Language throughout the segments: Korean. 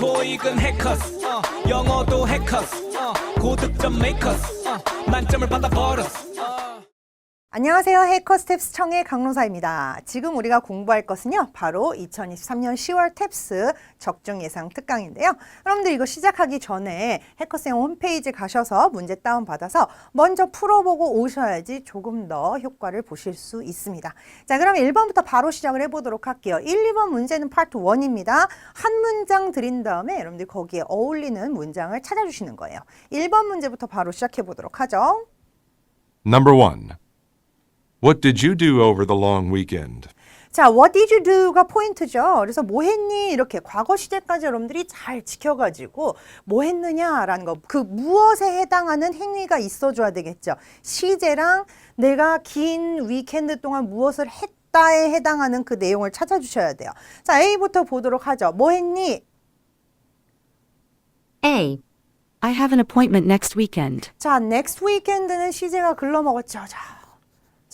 토익은 해커스 영어도 해커스 고득점 메이커스 만점을 받아버렸어. 안녕하세요. 해커 스텝스 청의 강로사입니다. 지금 우리가 공부할 것은요. 바로 2023년 10월 탭스 적중 예상 특강인데요. 여러분들 이거 시작하기 전에 해커쌤 홈페이지 가셔서 문제 다운받아서 먼저 풀어보고 오셔야지 조금 더 효과를 보실 수 있습니다. 자, 그럼 1번부터 바로 시작을 해보도록 할게요. 1, 2번 문제는 파트 1입니다. 한 문장 드린 다음에 여러분들 거기에 어울리는 문장을 찾아주시는 거예요. 1번 문제부터 바로 시작해보도록 하죠. Number 1. What did you do over the long weekend? 자, what did you do가 포인트죠. 그래서 뭐 했니? 이렇게 과거 시제까지 여러분들이 잘 지켜가지고 뭐 했느냐라는 거, 그 무엇에 해당하는 행위가 있어줘야 되겠죠. 시제랑 내가 긴 위켄드 동안 무엇을 했다에 해당하는 그 내용을 찾아주셔야 돼요. 자, A부터 보도록 하죠. 뭐 했니? A. I have an appointment next weekend. 자, next weekend는 시제가 글러먹었죠. 자,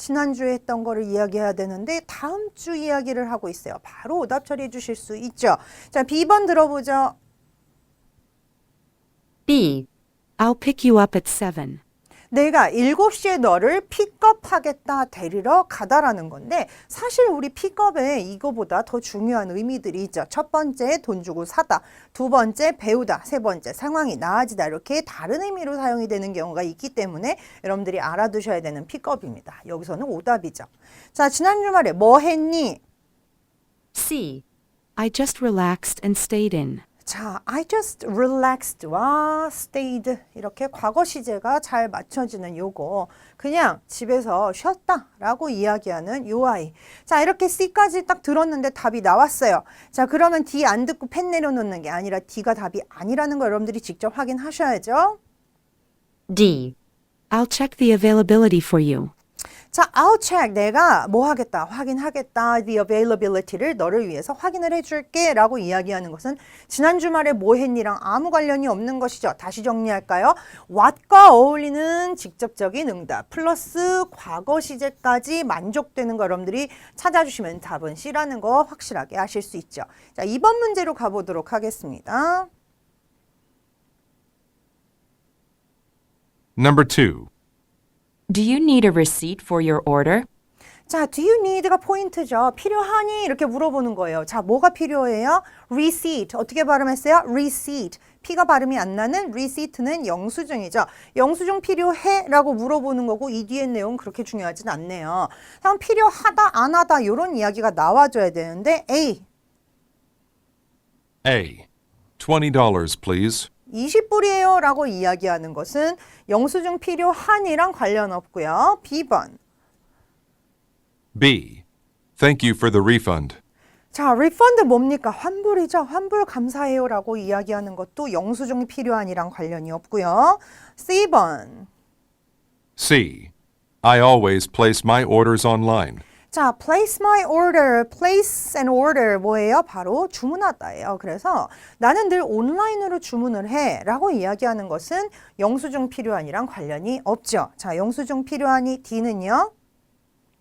지난주에 했던 거를 이야기해야 되는데 다음 주 이야기를 하고 있어요. 바로 오답 처리해 주실 수 있죠. 자, B번 들어보죠. B. I'll pick you up at 7. 내가 7시에 너를 픽업하겠다, 데리러 가다라는 건데 사실 우리 픽업에 이거보다 더 중요한 의미들이 있죠. 첫 번째, 돈 주고 사다. 두 번째, 배우다. 세 번째, 상황이 나아지다. 이렇게 다른 의미로 사용이 되는 경우가 있기 때문에 여러분들이 알아두셔야 되는 픽업입니다. 여기서는 오답이죠. 자, 지난 주말에 뭐 했니? C. I just relaxed and stayed in. 자, I just relaxed와 stayed 이렇게 과거 시제가 잘 맞춰지는 요거 그냥 집에서 쉬었다라고 이야기하는 요 아이. 자, 이렇게 C까지 딱 들었는데 답이 나왔어요. 자, 그러면 D 안 듣고 펜 내려놓는 게 아니라 D가 답이 아니라는 거 여러분들이 직접 확인하셔야죠. D. I'll check the availability for you. 자, I'll check. 내가 뭐 하겠다, 확인하겠다. The availability를 너를 위해서 확인을 해줄게 라고 이야기하는 것은 지난 주말에 뭐 했니랑 아무 관련이 없는 것이죠. 다시 정리할까요? what과 어울리는 직접적인 응답 플러스 과거 시제까지 만족되는 거 여러분들이 찾아주시면 답은 C라는 거 확실하게 아실 수 있죠. 자, 2번 문제로 가보도록 하겠습니다. Number 2. Do you need a receipt for your order? 자, do you need가 포인트죠. 필요하니? 이렇게 물어보는 거예요. 자, 뭐가 필요해요? receipt. 어떻게 발음했어요? receipt. P가 발음이 안 나는 receipt는 영수증이죠. 영수증 필요해? 라고 물어보는 거고 이 뒤에 내용 그렇게 중요하진 않네요. 그럼 필요하다, 안 하다 이런 이야기가 나와줘야 되는데 A. A. $20, please. 20불이에요 라고 이야기하는 것은 영수증 필요하니랑 관련 없고요. B번. B. Thank you for the refund. 자, refund 뭡니까? 환불이죠. 환불 감사해요 라고 이야기하는 것도 영수증이 필요하니랑 관련이 없고요. C번. C. I always place my orders online. 자, place my order, place an order 뭐예요? 바로 주문하다예요. 그래서 나는 늘 온라인으로 주문을 해 라고 이야기하는 것은 영수증 필요한이랑 관련이 없죠. 자, 영수증 필요한이 D는요?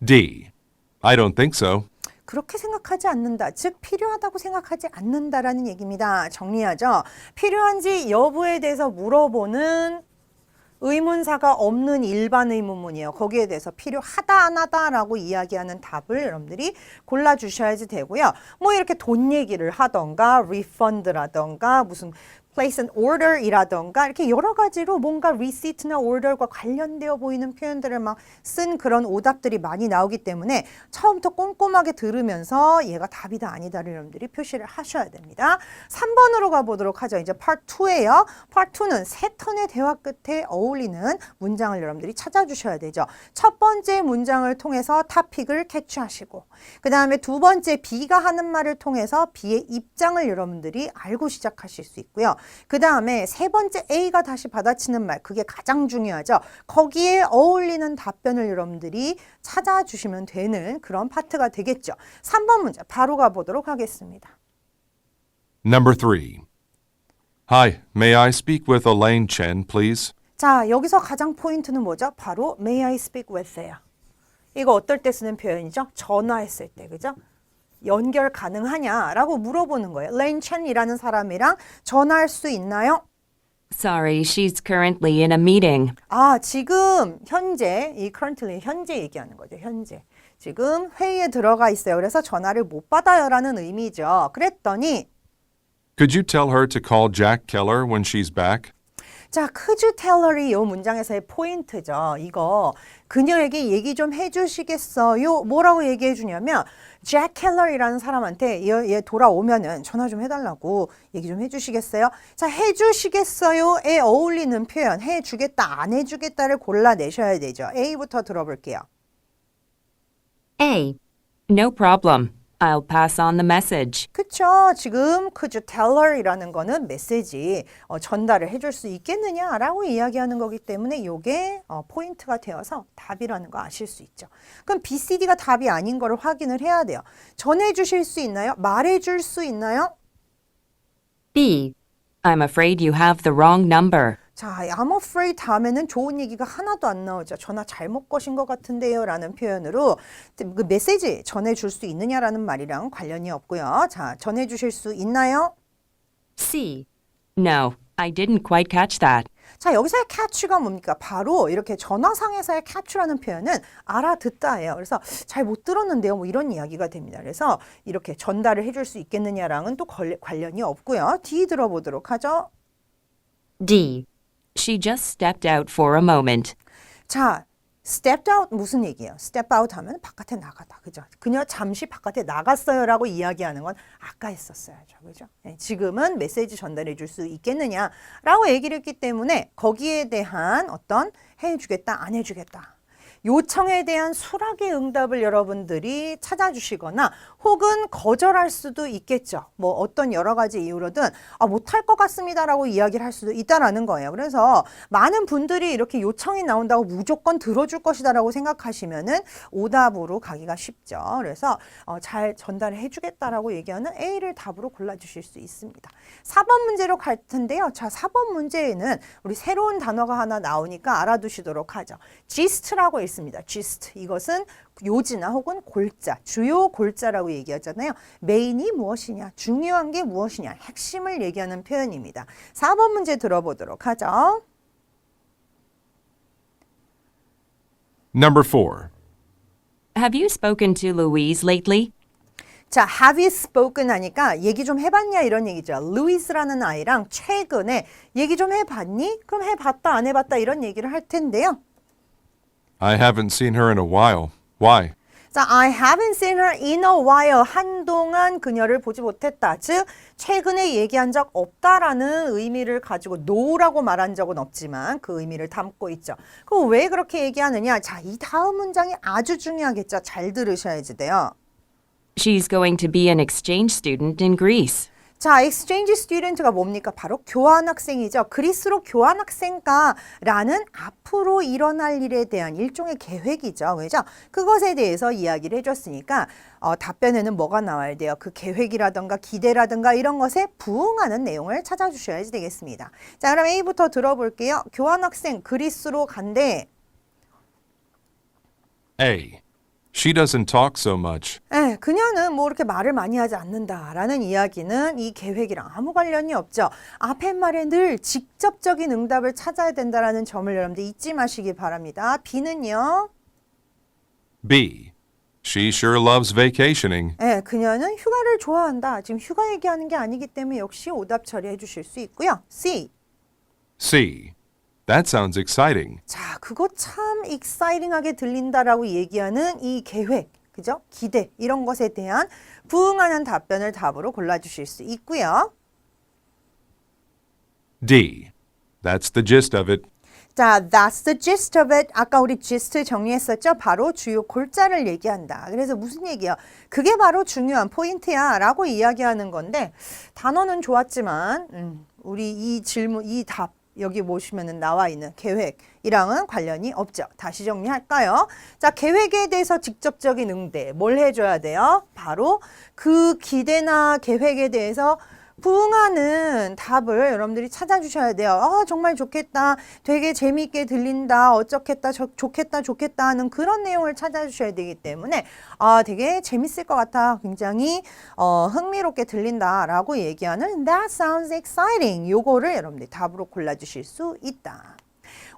D. I don't think so. 그렇게 생각하지 않는다. 즉 필요하다고 생각하지 않는다라는 얘기입니다. 정리하죠. 필요한지 여부에 대해서 물어보는 의문사가 없는 일반 의문문이에요. 거기에 대해서 필요하다 안 하다라고 이야기하는 답을 여러분들이 골라주셔야지 되고요. 뭐 이렇게 돈 얘기를 하던가 refund라던가 무슨 place an order이라던가 이렇게 여러 가지로 뭔가 receipt나 order과 관련되어 보이는 표현들을 막 쓴 그런 오답들이 많이 나오기 때문에 처음부터 꼼꼼하게 들으면서 얘가 답이다 아니다를 여러분들이 표시를 하셔야 됩니다. 3번으로 가보도록 하죠. 이제 part 2예요. part 2는 세 턴의 대화 끝에 어울리는 문장을 여러분들이 찾아주셔야 되죠. 첫 번째 문장을 통해서 타픽을 캐치하시고 그 다음에 두 번째 B가 하는 말을 통해서 B의 입장을 여러분들이 알고 시작하실 수 있고요. 그 다음에 세 번째 A가 다시 받아치는 말, 그게 가장 중요하죠. 거기에 어울리는 답변을 여러분들이 찾아주시면 되는 그런 파트가 되겠죠. 3번 문제 바로 가보도록 하겠습니다. Number 3. Hi, may I speak with Elaine Chen, please? 자, 여기서 가장 포인트는 뭐죠? 바로 may I speak with예요. 이거 어떨 때 쓰는 표현이죠? 전화했을 때, 그죠? 연결 가능하냐라고 물어보는 거예요. 레인 첸이라는 사람이랑 전화할 수 있나요? Sorry, she's currently in a meeting. 아, 지금 현재 이 currently 현재 얘기하는 거죠. 현재. 지금 회의에 들어가 있어요. 그래서 전화를 못 받아요라는 의미죠. 그랬더니 Could you tell her to call Jack Keller when she's back? 자, could you tell her이 이 문장에서의 포인트죠. 이거 그녀에게 얘기 좀 해주시겠어요? 뭐라고 얘기해 주냐면 잭 켈러이라는 사람한테 얘 돌아오면은 전화 좀 해달라고 얘기 좀 해주시겠어요? 자, 해주시겠어요에 어울리는 표현 해주겠다, 안 해주겠다를 골라내셔야 되죠. A부터 들어볼게요. A. No problem. I'll pass on the message. 그쵸. 지금 could you tell her 이라는 거는 메시지 전달을 해줄 수 있겠느냐라고 이야기하는 거기 때문에 이게 포인트가 되어서 답이라는 거 아실 수 있죠. 그럼 B, C, D가 답이 아닌 거를 확인을 해야 돼요. 전해주실 수 있나요? 말해줄 수 있나요? B. I'm afraid you have the wrong number. 자, I'm afraid 다음에는 좋은 얘기가 하나도 안 나오죠. 전화 잘못 거신 것 같은데요 라는 표현으로 그 메시지 전해줄 수 있느냐라는 말이랑 관련이 없고요. 자, 전해주실 수 있나요? C. No, I didn't quite catch that. 자, 여기서의 catch가 뭡니까? 바로 이렇게 전화상에서의 catch라는 표현은 알아듣다예요. 그래서 잘 못 들었는데요. 뭐 이런 이야기가 됩니다. 그래서 이렇게 전달을 해줄 수 있겠느냐랑은 또 관련이 없고요. D 들어보도록 하죠. D. She just stepped out for a moment. 자, stepped out 무슨 얘기예요? step out 하면 바깥에 나가다. 그죠? 그녀 잠시 바깥에 나갔어요라고 이야기하는 건 아까 했었어야죠. 그죠? 네, 지금은 메시지 전달해 줄 수 있겠느냐라고 얘기를 했기 때문에 거기에 대한 어떤 해주겠다, 안 해주겠다. 요청에 대한 수락의 응답을 여러분들이 찾아주시거나 혹은 거절할 수도 있겠죠. 뭐 어떤 여러 가지 이유로든 못할 것 같습니다라고 이야기를 할 수도 있다라는 거예요. 그래서 많은 분들이 이렇게 요청이 나온다고 무조건 들어줄 것이다라고 생각하시면은 오답으로 가기가 쉽죠. 그래서 잘 전달을 해주겠다라고 얘기하는 A를 답으로 골라주실 수 있습니다. 4번 문제로 갈 텐데요. 자, 4번 문제에는 우리 새로운 단어가 하나 나오니까 알아두시도록 하죠. gist라고 있습니다. gist. 이것은 요지나 혹은 골자, 주요 골자라고 얘기하잖아요. 메인이 무엇이냐, 중요한 게 무엇이냐, 핵심을 얘기하는 표현입니다. 4번 문제 들어보도록 하죠. Number 4. Have you spoken to Louise lately? 자, have you spoken 하니까 얘기 좀 해봤냐 이런 얘기죠. 루이스라는 아이랑 최근에 얘기 좀 해봤니? 그럼 해봤다 안 해봤다 이런 얘기를 할 텐데요. I haven't seen her in a while. Why? 자, I haven't seen her in a while. 한동안 그녀를 보지 못했다. 즉, 최근에 얘기한 적 없다라는 의미를 가지고 no라고 말한 적은 없지만 그 의미를 담고 있죠. 그럼 왜 그렇게 얘기하느냐? 자, 이 다음 문장이 아주 중요하겠죠. 잘 들으셔야지 돼요. She's going to be an exchange student in Greece. 자, exchange student가 뭡니까? 바로 교환학생이죠. 그리스로 교환학생가라는 앞으로 일어날 일에 대한 일종의 계획이죠. 그죠? 그것에 대해서 이야기를 해줬으니까 답변에는 뭐가 나와야 돼요? 그 계획이라든가 기대라든가 이런 것에 부응하는 내용을 찾아주셔야지 되겠습니다. 자, 그럼 A부터 들어볼게요. 교환학생 그리스로 간대. A. She doesn't talk so much. 그녀는 뭐 이렇게 말을 많이 하지 않는다라는 이야기는 이 계획이랑 아무 관련이 없죠. 앞에 말에 늘 직접적인 응답을 찾아야 된다라는 점을 여러분들 잊지 마시기 바랍니다. B는요. B. She sure loves vacationing. 그녀는 휴가를 좋아한다. 지금 휴가 얘기하는 게 아니기 때문에 역시 오답 처리해 주실 수 있고요. C. C. That sounds exciting. 자, 그거 참 exciting하게 들린다라고 얘기하는 이 계획, 그죠? 기대 이런 것에 대한 부응하는 답변을 답으로 골라주실 수 있고요. D. That's the gist of it. 자, that's the gist of it. 아까 우리 gist 정리했었죠? 바로 주요 골자를 얘기한다. 그래서 무슨 얘기야? 그게 바로 중요한 포인트야 라고 이야기하는 건데 단어는 좋았지만 우리 이 질문, 이 답 여기 보시면 나와 있는 계획이랑은 관련이 없죠. 다시 정리할까요? 자, 계획에 대해서 직접적인 응대 뭘 해줘야 돼요? 바로 그 기대나 계획에 대해서 부응하는 답을 여러분들이 찾아주셔야 돼요. 정말 좋겠다. 되게 재미있게 들린다. 어쩌겠다. 좋겠다 하는 그런 내용을 찾아주셔야 되기 때문에 되게 재밌을 것 같아. 굉장히 흥미롭게 들린다라고 얘기하는 That sounds exciting. 요거를 여러분들이 답으로 골라주실 수 있다.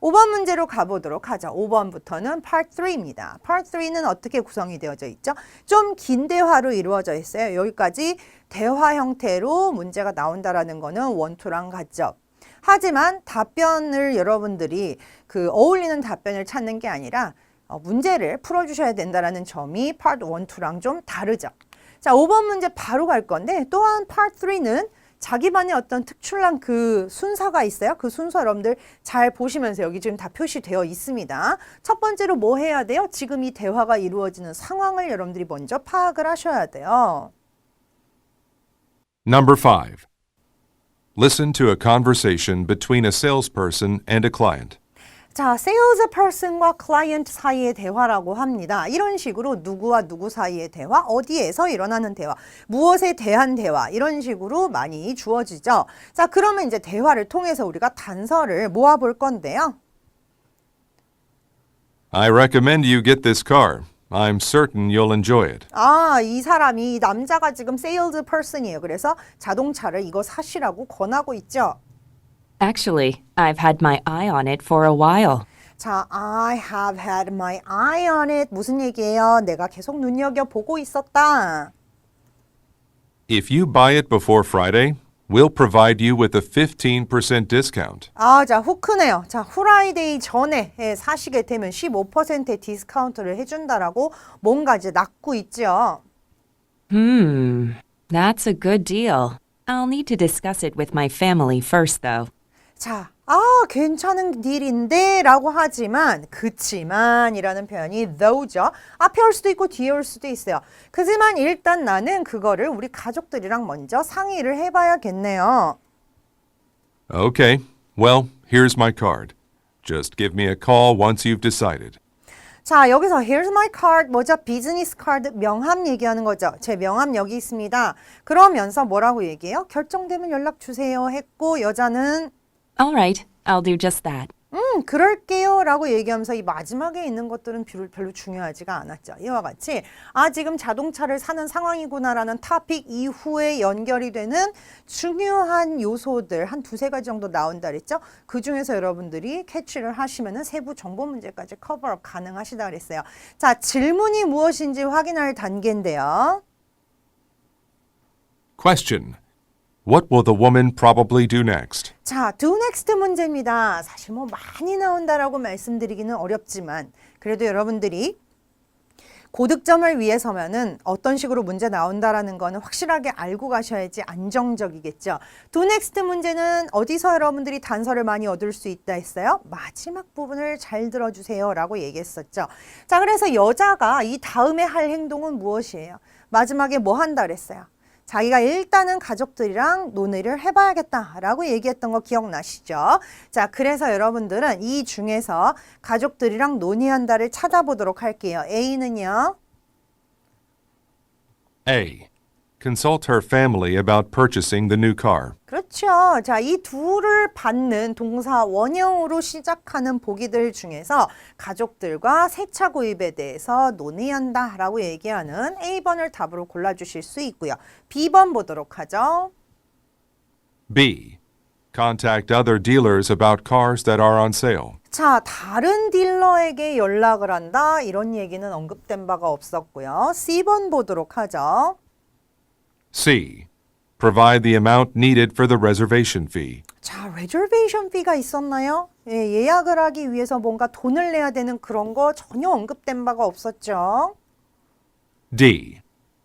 5번 문제로 가보도록 하죠. 5번부터는 Part 3입니다. Part 3는 어떻게 구성이 되어져 있죠? 좀 긴 대화로 이루어져 있어요. 여기까지 대화 형태로 문제가 나온다라는 거는 원투랑 같죠. 하지만 답변을 여러분들이 그 어울리는 답변을 찾는 게 아니라 문제를 풀어주셔야 된다라는 점이 Part 1, 2랑 좀 다르죠. 자, 5번 문제 바로 갈 건데 또한 Part 3는 자기만의 어떤 특출난 그 순서가 있어요. 그 순서 여러분들 잘 보시면서 여기 지금 다 표시되어 있습니다. 첫 번째로 뭐 해야 돼요? 지금 이 대화가 이루어지는 상황을 여러분들이 먼저 파악을 하셔야 돼요. Number 5. Listen to a conversation between a salesperson and a client. 자, salesperson과 client 사이의 대화라고 합니다. 이런 식으로 누구와 누구 사이의 대화, 어디에서 일어나는 대화, 무엇에 대한 대화 이런 식으로 많이 주어지죠. 자, 그러면 이제 대화를 통해서 우리가 단서를 모아볼 건데요. I recommend you get this car. I'm certain you'll enjoy it. 이 사람이, 이 남자가 지금 salesperson이에요. 그래서 자동차를 이거 사시라고 권하고 있죠. Actually, I've had my eye on it for a while. 자, I have had my eye on it. 무슨 얘기예요? 내가 계속 눈여겨보고 있었다. If you buy it before Friday, we'll provide you with a 15% discount. 자, 후크네요. 자, 후라이데이 전에 사시게 되면 15%의 디스카운트를 해준다라고 뭔가 이제 낳고 있죠. That's a good deal. I'll need to discuss it with my family first, though. 자, 괜찮은 딜인데 라고 하지만 그치만 이라는 표현이 though죠. 앞에 올 수도 있고 뒤에 올 수도 있어요. 그지만 일단 나는 그거를 우리 가족들이랑 먼저 상의를 해봐야겠네요. Okay, well, here's my card. Just give me a call once you've decided. 자, 여기서 here's my card, 뭐죠? 비즈니스 카드, 명함 얘기하는 거죠. 제 명함 여기 있습니다. 그러면서 뭐라고 얘기해요? 결정되면 연락 주세요 했고 여자는 All right, I'll do just that. 그럴게요 라고 얘기하면서 이 마지막에 있는 것들은 별로 중요하지가 않았죠. 이와 같이 지금 자동차를 사는 상황이구나 라는 토픽 이후에 연결이 되는 중요한 요소들 한 두세 가지 정도 나온다 그랬죠. 그 중에서 여러분들이 캐치를 하시면 세부 정보 문제까지 커버업 가능하시다 그랬어요. 자, 질문이 무엇인지 확인할 단계인데요. Question. What will the woman probably do next? 자, do next 문제입니다. 사실 뭐 많이 나온다라고 말씀드리기는 어렵지만 그래도 여러분들이 고득점을 위해서면은 어떤 식으로 문제 나온다라는 거는 확실하게 알고 가셔야지 안정적이겠죠. do next 문제는 어디서 여러분들이 단서를 많이 얻을 수 있다 했어요? 마지막 부분을 잘 들어주세요 라고 얘기했었죠. 자, 그래서 여자가 이 다음에 할 행동은 무엇이에요? 마지막에 뭐 한다 그랬어요? 자기가 일단은 가족들이랑 논의를 해봐야겠다라고 얘기했던 거 기억나시죠? 자, 그래서 여러분들은 이 중에서 가족들이랑 논의한다를 찾아보도록 할게요. A는요? A. Consult her family about purchasing the new car. 그렇죠. 자, 이 둘을 받는 동사 원형으로 시작하는 보기들 중에서 가족들과 새 차 구입에 대해서 논의한다 라고 얘기하는 A번을 답으로 골라주실 수 있고요. B번 보도록 하죠. B. Contact other dealers about cars that are on sale. 자, 다른 딜러에게 연락을 한다. 이런 얘기는 언급된 바가 없었고요. C번 보도록 하죠. C. Provide the amount needed for the reservation fee. 자, reservation fee가 있었나요? 예약을 하기 위해서 뭔가 돈을 내야 되는 그런 거 전혀 언급된 바가 없었죠. D.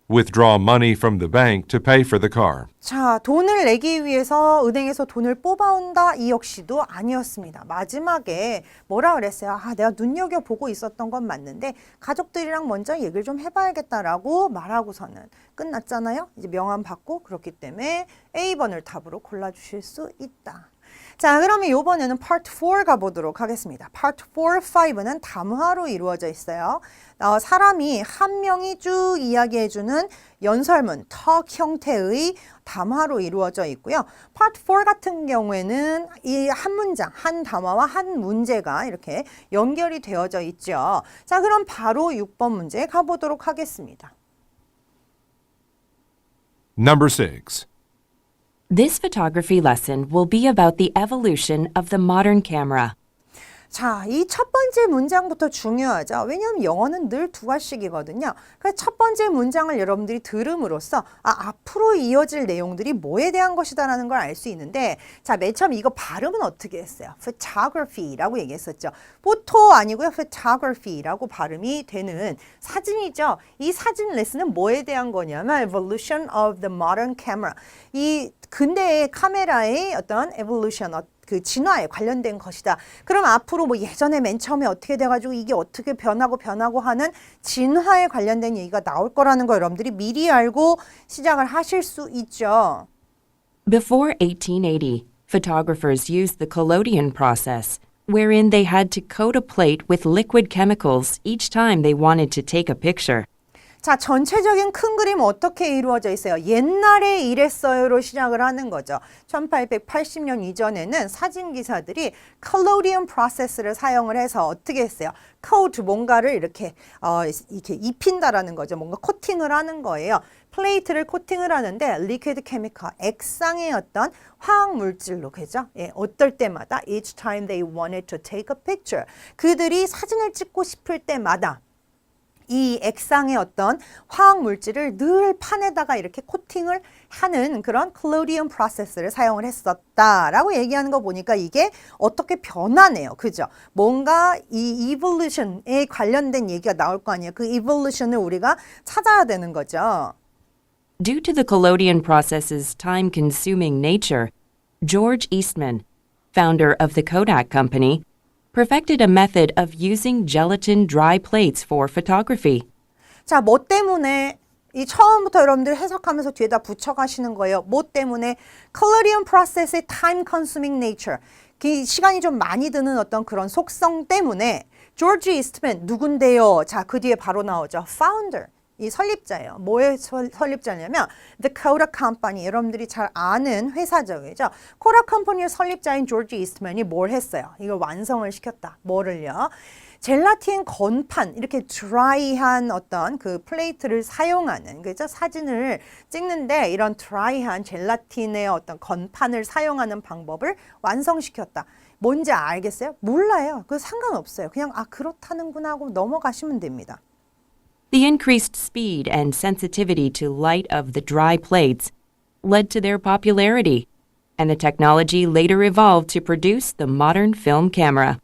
Withdraw money from the bank to pay for the car. 자, 돈을 내기 위해서 은행에서 돈을 뽑아온다. 이 역시도 아니었습니다. 마지막에 뭐라 그랬어요? 내가 눈여겨보고 있었던 건 맞는데 가족들이랑 먼저 얘기를 좀 해봐야겠다라고 말하고서는 끝났잖아요. 이제 명함 받고 그렇기 때문에 A번을 답으로 골라주실 수 있다. 자, 그러면 이번에는 Part 4 가보도록 하겠습니다. Part 4, 5는 담화로 이루어져 있어요. 사람이 한 명이 쭉 이야기해주는 연설문, talk 형태의 담화로 이루어져 있고요. Part 4 같은 경우에는 이 한 문장, 한 담화와 한 문제가 이렇게 연결이 되어져 있죠. 자, 그럼 바로 6번 문제 가보도록 하겠습니다. Number 6. This photography lesson will be about the evolution of the modern camera. 자, 이 첫 번째 문장부터 중요하죠. 왜냐하면 영어는 늘 두 가씩이거든요. 그래서 첫 번째 문장을 여러분들이 들음으로써 앞으로 이어질 내용들이 뭐에 대한 것이다라는 걸 알 수 있는데, 자, 맨 처음 이거 발음은 어떻게 했어요? photography라고 얘기했었죠. 포토 아니고요. photography라고 발음이 되는 사진이죠. 이 사진 레슨은 뭐에 대한 거냐면 evolution of the modern camera. 이 근대의 카메라의 어떤 evolution, 그 진화에 관련된 것이다. 그럼 앞으로 뭐 예전에 맨 처음에 어떻게 돼가지고 이게 어떻게 변하고 하는 진화에 관련된 얘기가 나올 거라는 거 여러분들이 미리 알고 시작을 하실 수 있죠. Before 1880, photographers used the collodion process, wherein they had to coat a plate with liquid chemicals each time they wanted to take a picture. 자, 전체적인 큰 그림 어떻게 이루어져 있어요? 옛날에 이랬어요로 시작을 하는 거죠. 1880년 이전에는 사진기사들이 collodion process를 사용을 해서 어떻게 했어요? coat, 뭔가를 이렇게 입힌다라는 거죠. 뭔가 코팅을 하는 거예요. 플레이트를 코팅을 하는데 liquid chemical, 액상의 어떤 화학 물질로, 그죠? 예, 어떨 때마다 each time they wanted to take a picture. 그들이 사진을 찍고 싶을 때마다 이 액상의 어떤 화학 물질을 늘 판에다가 이렇게 코팅을 하는 그런 collodion process를 사용을 했었다라고 얘기하는 거 보니까 이게 어떻게 변하네요. 그죠? 뭔가 이 evolution에 관련된 얘기가 나올 거 아니에요. 그 evolution을 우리가 찾아야 되는 거죠. Due to the collodion process's time-consuming nature, George Eastman, founder of the Kodak Company, perfected a method of using gelatin dry plates for photography. 자, 뭐 때문에 이 처음부터 여러분들 해석하면서 뒤에다 붙여가시는 거예요. 뭐 때문에 collodion process의 time consuming nature, 그 시간이 좀 많이 드는 어떤 그런 속성 때문에 조지 이스트맨 누군데요? 자, 그 뒤에 바로 나오죠. founder. 이 설립자예요. 뭐의 설립자냐면 The Kodak Company, 여러분들이 잘 아는 회사죠. 그죠? Kodak Company의 설립자인 조지 이스트맨이 뭘 했어요? 이걸 완성을 시켰다. 뭐를요? 젤라틴 건판, 이렇게 드라이한 어떤 그 플레이트를 사용하는, 그죠? 사진을 찍는데 이런 드라이한 젤라틴의 어떤 건판을 사용하는 방법을 완성시켰다. 뭔지 알겠어요? 몰라요. 그 상관없어요. 그냥 그렇다는구나 하고 넘어가시면 됩니다. The increased speed and sensitivity to light of the dry plates led to their popularity, and the technology later evolved to produce the modern film camera.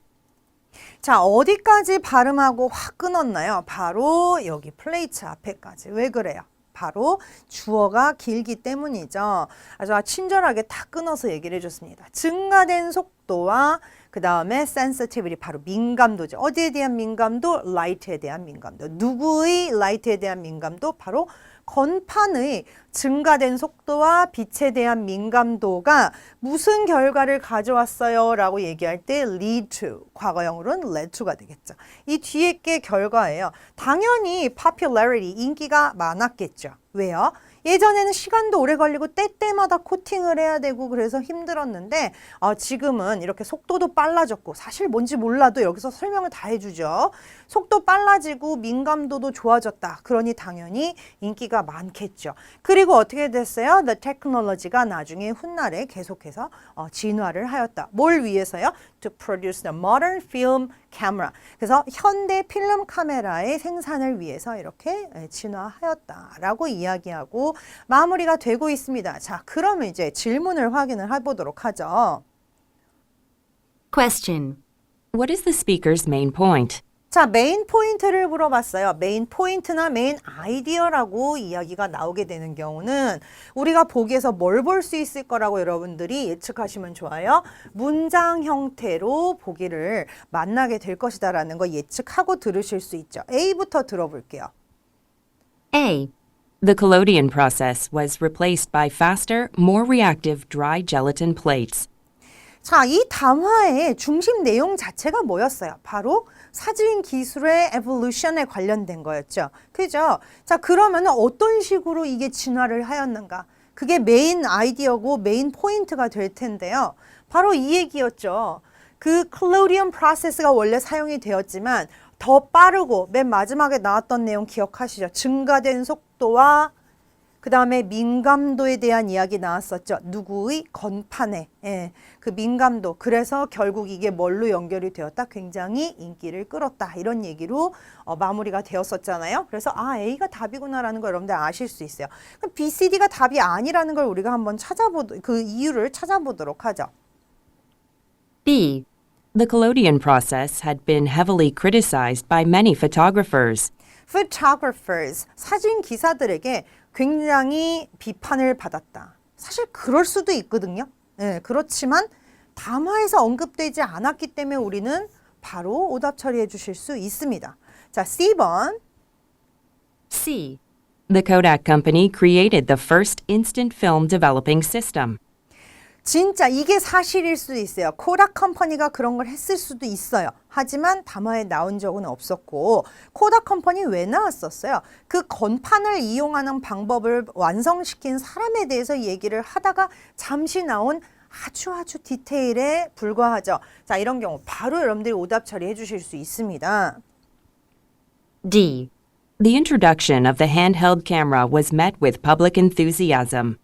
자, 어디까지 발음하고 확 끊었나요? 바로 여기 플레이트 앞에까지. 왜 그래요? 바로 주어가 길기 때문이죠. 아주 친절하게 다 끊어서 얘기를 해줬습니다. 증가된 속도와 그 다음에 sensitivity, 바로 민감도죠. 어디에 대한 민감도? light에 대한 민감도. 누구의 light에 대한 민감도? 바로 건판의 증가된 속도와 빛에 대한 민감도가 무슨 결과를 가져왔어요? 라고 얘기할 때 lead to, 과거형으로는 led to가 되겠죠. 이 뒤에 게 결과예요. 당연히 popularity, 인기가 많았겠죠. 왜요? 예전에는 시간도 오래 걸리고 때때마다 코팅을 해야 되고 그래서 힘들었는데 지금은 이렇게 속도도 빨라졌고, 사실 뭔지 몰라도 여기서 설명을 다 해주죠. 속도 빨라지고 민감도도 좋아졌다. 그러니 당연히 인기가 많겠죠. 그리고 어떻게 됐어요? The technology가 나중에 훗날에 계속해서 진화를 하였다. 뭘 위해서요? To produce the modern film camera. 그래서 현대 필름 카메라의 생산을 위해서 이렇게 진화하였다라고 이야기하고 마무리가 되고 있습니다. 자, 그러면 이제 질문을 확인을 해보도록 하죠. Question. What is the speaker's main point? 자, 메인 포인트를 물어봤어요. 메인 포인트나 메인 아이디어라고 이야기가 나오게 되는 경우는 우리가 보기에서 뭘 볼 수 있을 거라고 여러분들이 예측하시면 좋아요. 문장 형태로 보기를 만나게 될 것이다라는 거 예측하고 들으실 수 있죠. A부터 들어볼게요. A. The collodion process was replaced by faster, more reactive dry gelatin plates. 자, 이 담화의 중심 내용 자체가 뭐였어요? 바로 사진 기술의 evolution에 관련된 거였죠. 그죠? 자, 그러면 어떤 식으로 이게 진화를 하였는가? 그게 메인 아이디어고 메인 포인트가 될 텐데요. 바로 이 얘기였죠. 그 클로디언 프로세스가 원래 사용이 되었지만 더 빠르고 맨 마지막에 나왔던 내용 기억하시죠? 증가된 속도와 그 다음에 민감도에 대한 이야기 나왔었죠. 누구의 건판에. 예, 그 민감도. 그래서 결국 이게 뭘로 연결이 되었다? 굉장히 인기를 끌었다. 이런 얘기로 마무리가 되었었잖아요. 그래서 A가 답이구나라는 걸 여러분들 아실 수 있어요. 그럼 B, C, D가 답이 아니라는 걸 우리가 한번 그 이유를 찾아보도록 하죠. B. The collodion process had been heavily criticized by many photographers. Photographers, 사진 기사들에게 굉장히 비판을 받았다. 사실 그럴 수도 있거든요. 네, 그렇지만 담화에서 언급되지 않았기 때문에 우리는 바로 오답 처리해 주실 수 있습니다. 자, C번. C. The Kodak Company created the first instant film developing system. 진짜 이게 사실일 수도 있어요. 코닥 컴퍼니가 그런 걸 했을 수도 있어요. 하지만 담화에 나온 적은 없었고 코닥 컴퍼니 왜 나왔었어요? 그 건판을 이용하는 방법을 완성시킨 사람에 대해서 얘기를 하다가 잠시 나온 아주 디테일에 불과하죠. 자, 이런 경우 바로 여러분들이 오답 처리해 주실 수 있습니다. D. The introduction of the handheld camera was met with public enthusiasm.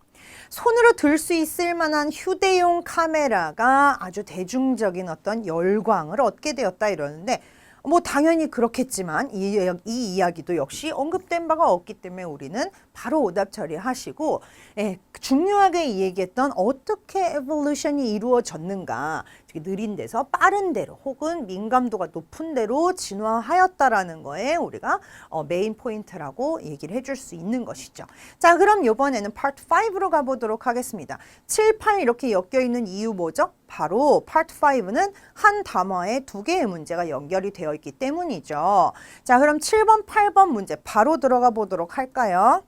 손으로 들 수 있을 만한 휴대용 카메라가 아주 대중적인 어떤 열광을 얻게 되었다 이러는데 뭐 당연히 그렇겠지만 이 이야기도 역시 언급된 바가 없기 때문에 우리는 바로 오답 처리하시고 중요하게 이 얘기했던 어떻게 에볼루션이 이루어졌는가 느린 데서 빠른 데로 혹은 민감도가 높은 데로 진화하였다라는 거에 우리가 메인 포인트라고 얘기를 해줄 수 있는 것이죠. 자, 그럼 이번에는 파트 5로 가보도록 하겠습니다. 7, 8 이렇게 엮여있는 이유 뭐죠? 바로 파트 5는 한 담화에 두 개의 문제가 연결이 되어 있기 때문이죠. 자, 그럼 7번, 8번 문제 바로 들어가 보도록 할까요?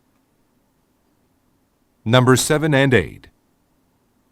Number 7 and 8.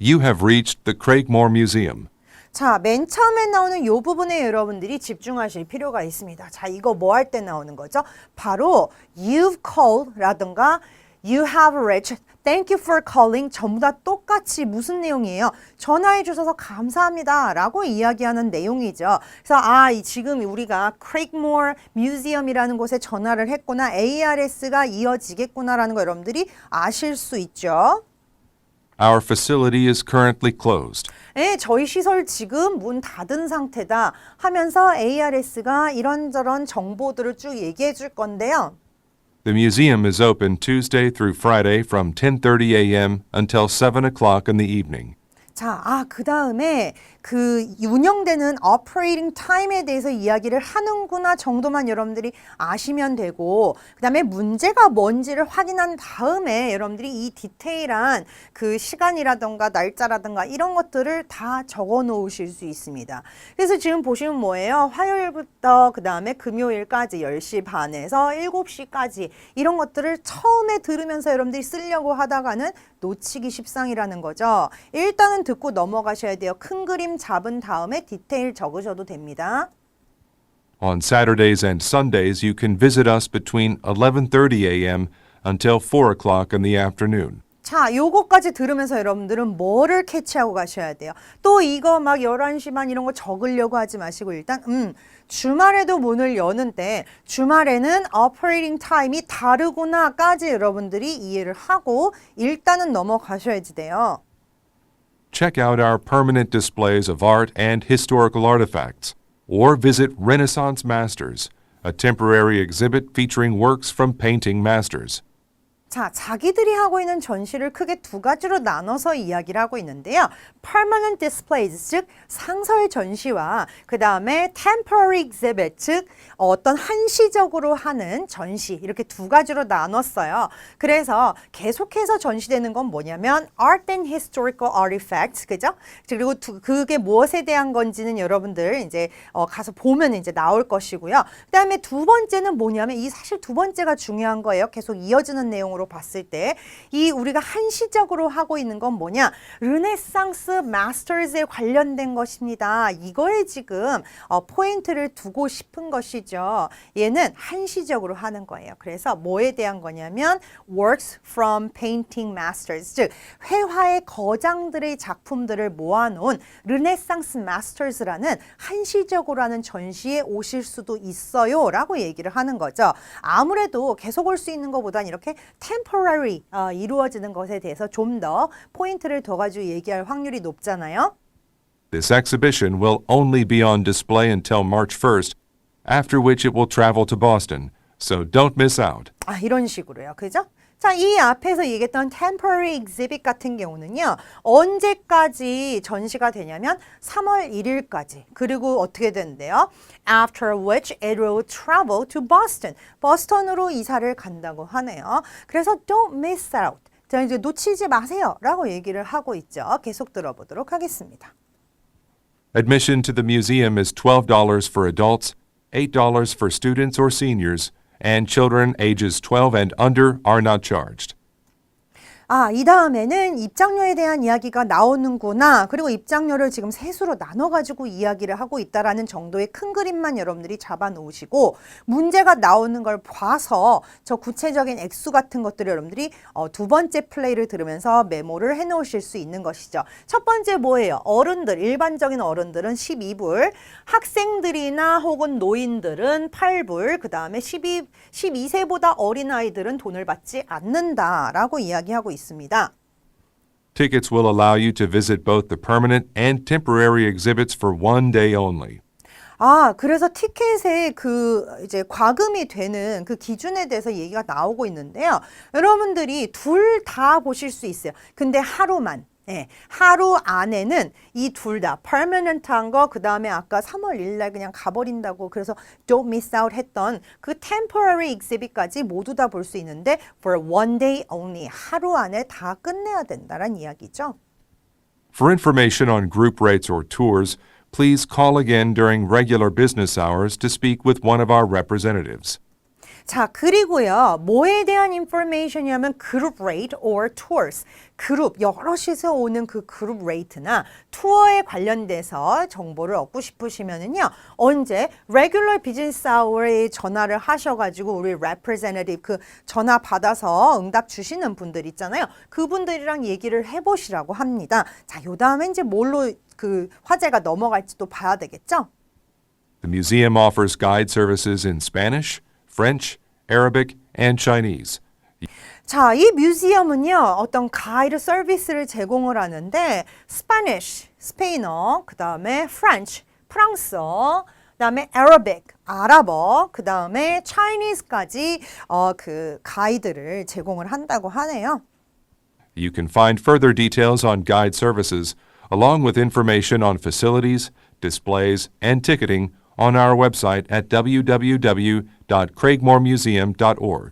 You have reached the Craigmore Museum. 자, 맨 처음에 나오는 이 부분에 여러분들이 집중하실 필요가 있습니다. 자, 이거 뭐 할 때 나오는 거죠? 바로 you've called 라든가 you have reached, thank you for calling 전부 다 똑같이 무슨 내용이에요? 전화해 주셔서 감사합니다 라고 이야기하는 내용이죠. 그래서 지금 우리가 Craigmore Museum이라는 곳에 전화를 했구나, ARS가 이어지겠구나라는 거 여러분들이 아실 수 있죠. Our facility is currently closed. 네, 저희 시설 지금 문 닫은 상태다 하면서 ARS가 이런저런 정보들을 쭉 얘기해 줄 건데요. The museum is open Tuesday through Friday from 10:30 a.m. until 7 o'clock in the evening. 자, 그 다음에 그 운영되는 operating time에 대해서 이야기를 하는구나 정도만 여러분들이 아시면 되고 그 다음에 문제가 뭔지를 확인한 다음에 여러분들이 이 디테일한 그 시간이라던가 날짜라던가 이런 것들을 다 적어 놓으실 수 있습니다. 그래서 지금 보시면 뭐예요? 화요일부터 그 다음에 금요일까지 10시 반에서 7시까지 이런 것들을 처음에 들으면서 여러분들이 쓰려고 하다가는 놓치기 십상이라는 거죠. 일단은 듣고 넘어가셔야 돼요. 큰 그림 잡은 다음에 디테일 적으셔도 됩니다. On Saturdays and Sundays, you can visit us between 11:30 a.m. until 4 o'clock in the afternoon. 자, 요거까지 들으면서 여러분들은 뭐를 캐치하고 가셔야 돼요? 또 이거 막 11시 반 이런 거 적으려고 하지 마시고 일단 주말에도 문을 여는데 주말에는 operating time이 다르구나까지 여러분들이 이해를 하고 일단은 넘어가셔야지 돼요. Check out our permanent displays of art and historical artifacts, or visit Renaissance Masters, a temporary exhibit featuring works from painting masters. 자, 자기들이 하고 있는 전시를 크게 두 가지로 나눠서 이야기를 하고 있는데요. Permanent displays, 즉 상설 전시와 그 다음에 temporary exhibit, 즉 어떤 한시적으로 하는 전시 이렇게 두 가지로 나눴어요. 그래서 계속해서 전시되는 건 뭐냐면 art and historical artifacts, 그죠? 그리고 그게 무엇에 대한 건지는 여러분들 이제 가서 보면 이제 나올 것이고요. 그 다음에 두 번째는 뭐냐면 이 사실 두 번째가 중요한 거예요. 계속 이어지는 내용으로 관점으로 봤을 때 이 우리가 한시적으로 하고 있는 건 뭐냐? 르네상스 마스터즈에 관련된 것입니다. 이거에 지금 포인트를 두고 싶은 것이죠. 얘는 한시적으로 하는 거예요. 그래서 뭐에 대한 거냐면 works from painting masters, 즉 회화의 거장들의 작품들을 모아놓은 르네상스 마스터즈라는 한시적으로 하는 전시에 오실 수도 있어요 라고 얘기를 하는 거죠. 아무래도 계속 올 수 있는 것보단 이렇게 temporary 이루어지는 것에 대해서 좀 더 포인트를 더 가지고 얘기할 확률이 높잖아요. This exhibition will only be on display until March 1st, after which it will travel to Boston, so don't miss out. 이런 식으로요. 그죠? 자, 이 앞에서 얘기했던 temporary exhibit 같은 경우는요. 언제까지 전시가 되냐면 3월 1일까지. 그리고 어떻게 된대요? After which it will travel to Boston. 버스턴으로 이사를 간다고 하네요. 그래서 don't miss out. 자, 이제 놓치지 마세요 라고 얘기를 하고 있죠. 계속 들어보도록 하겠습니다. Admission to the museum is $12 for adults, $8 for students or seniors, and children ages 12 and under are not charged. 이 다음에는 입장료에 대한 이야기가 나오는구나. 그리고 입장료를 지금 세수로 나눠가지고 이야기를 하고 있다라는 정도의 큰 그림만 여러분들이 잡아 놓으시고 문제가 나오는 걸 봐서 저 구체적인 액수 같은 것들을 여러분들이 두 번째 플레이를 들으면서 메모를 해 놓으실 수 있는 것이죠. 첫 번째 뭐예요? 어른들, 일반적인 어른들은 12불, 학생들이나 혹은 노인들은 8불, 그 다음에 12세보다 어린 아이들은 돈을 받지 않는다라고 이야기하고 있습니다. Tickets will allow you to visit both the permanent and temporary exhibits for one day only. 그래서 티켓에 이제 과금이 되는 그 기준에 대해서 얘기가 나오고 있는데요. 여러분들이 둘 다 보실 수 있어요. 근데 하루만. 하루 안에는 이 둘 다 permanent한 거, 그 다음에 아까 3월 1일 날 그냥 가버린다고 그래서 don't miss out 했던 그 temporary exhibit까지 모두 다 볼 수 있는데 for one day only, 하루 안에 다 끝내야 된다는 이야기죠. For information on group rates or tours, please call again during regular business hours to speak with one of our representatives. 자, 그리고요. 뭐에 대한 인포메이션이냐면 그룹 rate or tours. 그룹, 여럿이서 오는 그 그룹 레이트나 투어에 관련돼서 정보를 얻고 싶으시면은요. 언제 regular business hour에 전화를 하셔가지고 우리 representative 그 전화 받아서 응답 주시는 분들 있잖아요. 그분들이랑 얘기를 해보시라고 합니다. 자, 요 다음에 이제 뭘로 그 화제가 넘어갈지도 봐야 되겠죠? The museum offers guide services in Spanish, French, Arabic, and Chinese. 자, 이 뮤지엄은요, 어떤 가이드 서비스를 제공을 하는데, Spanish, 스페인어, 그 다음에 French, 프랑스어, 그 다음에 Arabic, 아랍어, 그 다음에 Chinese까지 그 가이드를 제공을 한다고 하네요. You can find further details on guide services, along with information on facilities, displays, and ticketing on our website at www.craigmoremuseum.org.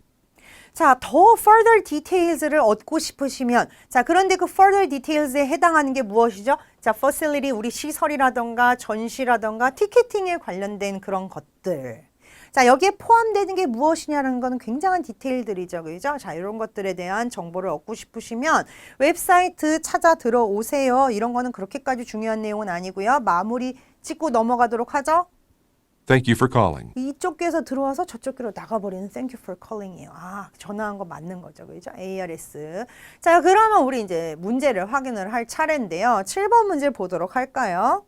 자, 더 further details를 얻고 싶으시면, 자, 그런데 그 further details에 해당하는 게 무엇이죠? 자, facility, 우리 시설이라던가 전시라던가 티켓팅에 관련된 그런 것들. 자, 여기에 포함되는 게 무엇이냐는 건 굉장한 디테일들이죠. 그죠? 자, 이런 것들에 대한 정보를 얻고 싶으시면 웹사이트 찾아 들어오세요. 이런 거는 그렇게까지 중요한 내용은 아니고요. 마무리 찍고 넘어가도록 하죠. Thank you for calling. 이쪽 귀에서 들어와서 저쪽 귀로 나가버리는 thank you for calling이에요. 전화한 거 맞는 거죠. 그죠? ARS. 자, 그러면 우리 이제 문제를 확인을 할 차례인데요. 7번 문제 보도록 할까요?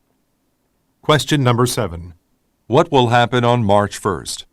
Question number 7. What will happen on March 1st?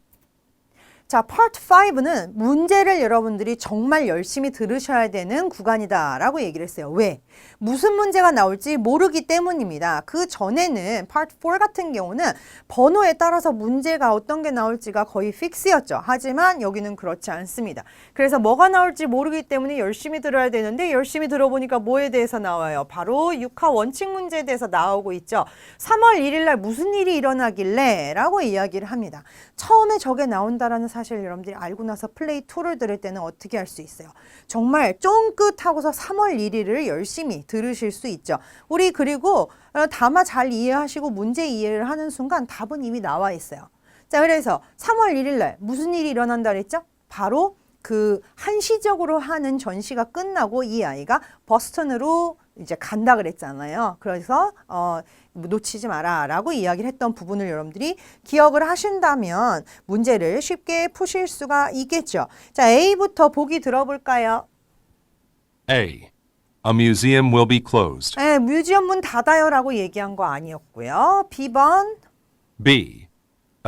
자, Part 5는 문제를 여러분들이 정말 열심히 들으셔야 되는 구간이다라고 얘기를 했어요. 왜? 무슨 문제가 나올지 모르기 때문입니다. 그 전에는 Part 4 같은 경우는 번호에 따라서 문제가 어떤 게 나올지가 거의 픽스였죠. 하지만 여기는 그렇지 않습니다. 그래서 뭐가 나올지 모르기 때문에 열심히 들어야 되는데 열심히 들어보니까 뭐에 대해서 나와요? 바로 육하 원칙 문제에 대해서 나오고 있죠. 3월 1일 날 무슨 일이 일어나길래? 라고 이야기를 합니다. 처음에 저게 나온다라는 사실 여러분들이 알고 나서 플레이 2를 들을 때는 어떻게 할 수 있어요? 정말 쫑긋하고서 3월 1일을 열심히 들으실 수 있죠. 우리 그리고 담아 잘 이해하시고 문제 이해를 하는 순간 답은 이미 나와 있어요. 자, 그래서 3월 1일 날 무슨 일이 일어난다 그랬죠? 바로 그 한시적으로 하는 전시가 끝나고 이 아이가 버스턴으로 이제 간다 그랬잖아요. 그래서 놓치지 마라라고 이야기를 했던 부분을 여러분들이 기억을 하신다면 문제를 쉽게 푸실 수가 있겠죠. 자, A부터 보기 들어볼까요? A. A museum will be closed. 네, 뮤지엄 문 닫아요라고 얘기한 거 아니었고요. B번. B.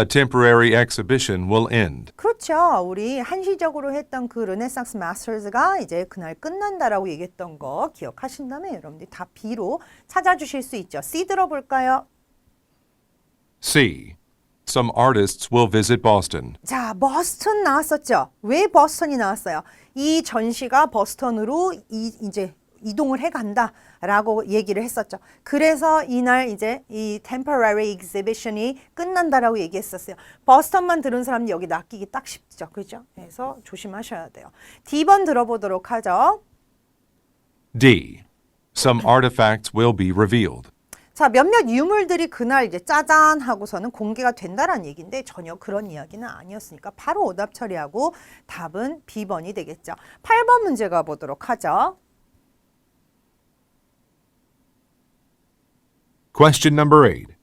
A temporary exhibition will end. 그렇죠. 우리 한시적으로 했던 그 르네상스 마스터즈가 이제 그날 끝난다라고 얘기했던 거 기억하신다면 여러분들이 다 B로 찾아주실 수 있죠. C 들어볼까요? C. Some artists will visit Boston. 자, 버스턴 나왔었죠. 왜 버스턴이 나왔어요? 이 전시가 버스턴으로 이제 이동을 해간다라고 얘기를 했었죠. 그래서 이날 이제 이 temporary exhibition이 끝난다라고 얘기했었어요. 버스턴만 들은 사람이 여기 낚이기 딱 쉽죠. 그죠? 그래서 조심하셔야 돼요. D번 들어보도록 하죠. D. Some artifacts will be revealed. 자, 몇몇 유물들이 그날 이제 짜잔 하고서는 공개가 된다라는 얘기인데 전혀 그런 이야기는 아니었으니까 바로 오답 처리하고 답은 B번이 되겠죠. 8번 문제 가보도록 하죠. Question number 8.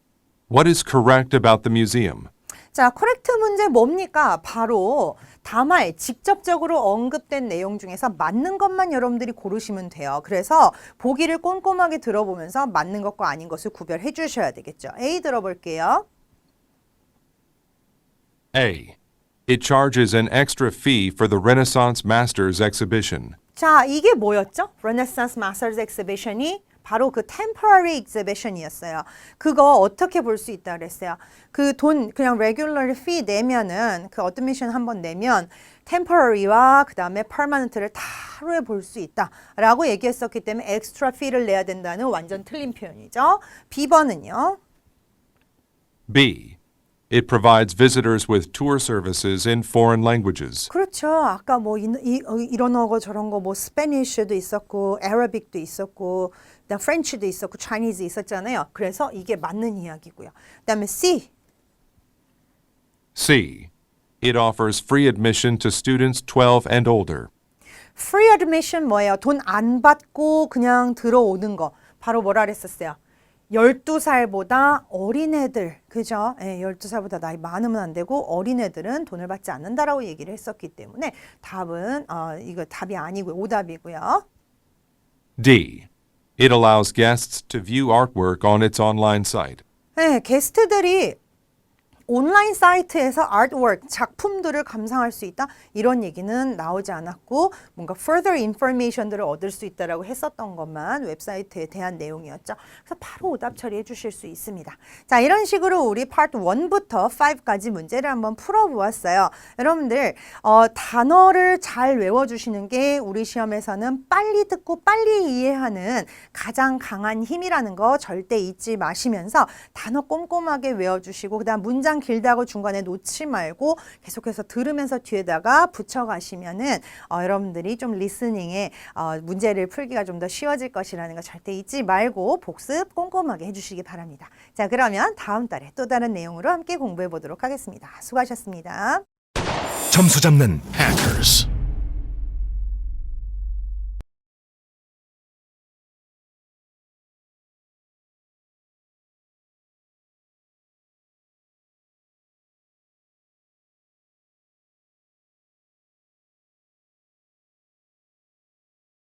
What is correct about the museum? 자, 코렉트 문제 뭡니까? 바로 담화에 직접적으로 언급된 내용 중에서 맞는 것만 여러분들이 고르시면 돼요. 그래서 보기를 꼼꼼하게 들어보면서 맞는 것과 아닌 것을 구별해 주셔야 되겠죠. A 들어볼게요. A. It charges an extra fee for the Renaissance Masters exhibition. 자, 이게 뭐였죠? Renaissance Masters Exhibition이 바로 그 temporary exhibition이었어요. 그거 어떻게 볼 수 있다 그랬어요. 그 돈 그냥 regular fee 내면은 그 admission 한번 내면 temporary와 그 다음에 permanent를 다 하루에 볼 수 있다라고 얘기했었기 때문에 extra fee를 내야 된다는 완전 틀린 표현이죠. B번은요. B. It provides visitors with tour services in foreign languages. 그렇죠. 아까 뭐 이런 거 저런 거 뭐 스페니쉬도 있었고, 아라빅도 있었고, 그다음 프렌치도 있었고, 차이니즈 있었잖아요. 그래서 이게 맞는 이야기고요. 그다음에 C. C. It offers free admission to students 12 and older. Free admission 뭐예요? 돈 안 받고 그냥 들어오는 거. 바로 뭐라 그랬었어요? 12살보다 어린애들, 그죠? 예, 12살보다 나이 많으면 안 되고 어린애들은 돈을 받지 않는다라고 얘기를 했었기 때문에 답은 이거 답이 아니고요. 오답이고요. D. It allows guests to view artwork on its online site. 네, 게스트들이 온라인 사이트에서 artwork, 작품들을 감상할 수 있다. 이런 얘기는 나오지 않았고 뭔가 further information들을 얻을 수 있다라고 했었던 것만 웹사이트에 대한 내용이었죠. 그래서 바로 오답 처리해 주실 수 있습니다. 자, 이런 식으로 우리 파트 1부터 5까지 문제를 한번 풀어보았어요. 여러분들 단어를 잘 외워주시는 게 우리 시험에서는 빨리 듣고 빨리 이해하는 가장 강한 힘이라는 거 절대 잊지 마시면서 단어 꼼꼼하게 외워주시고 그 다음 문장 길다고 중간에 놓지 말고 계속해서 들으면서 뒤에다가 붙여가시면은 여러분들이 좀 리스닝에 문제를 풀기가 좀 더 쉬워질 것이라는 거 절대 잊지 말고 복습 꼼꼼하게 해주시기 바랍니다. 자, 그러면 다음 달에 또 다른 내용으로 함께 공부해 보도록 하겠습니다. 수고하셨습니다. 점수 잡는 Hackers.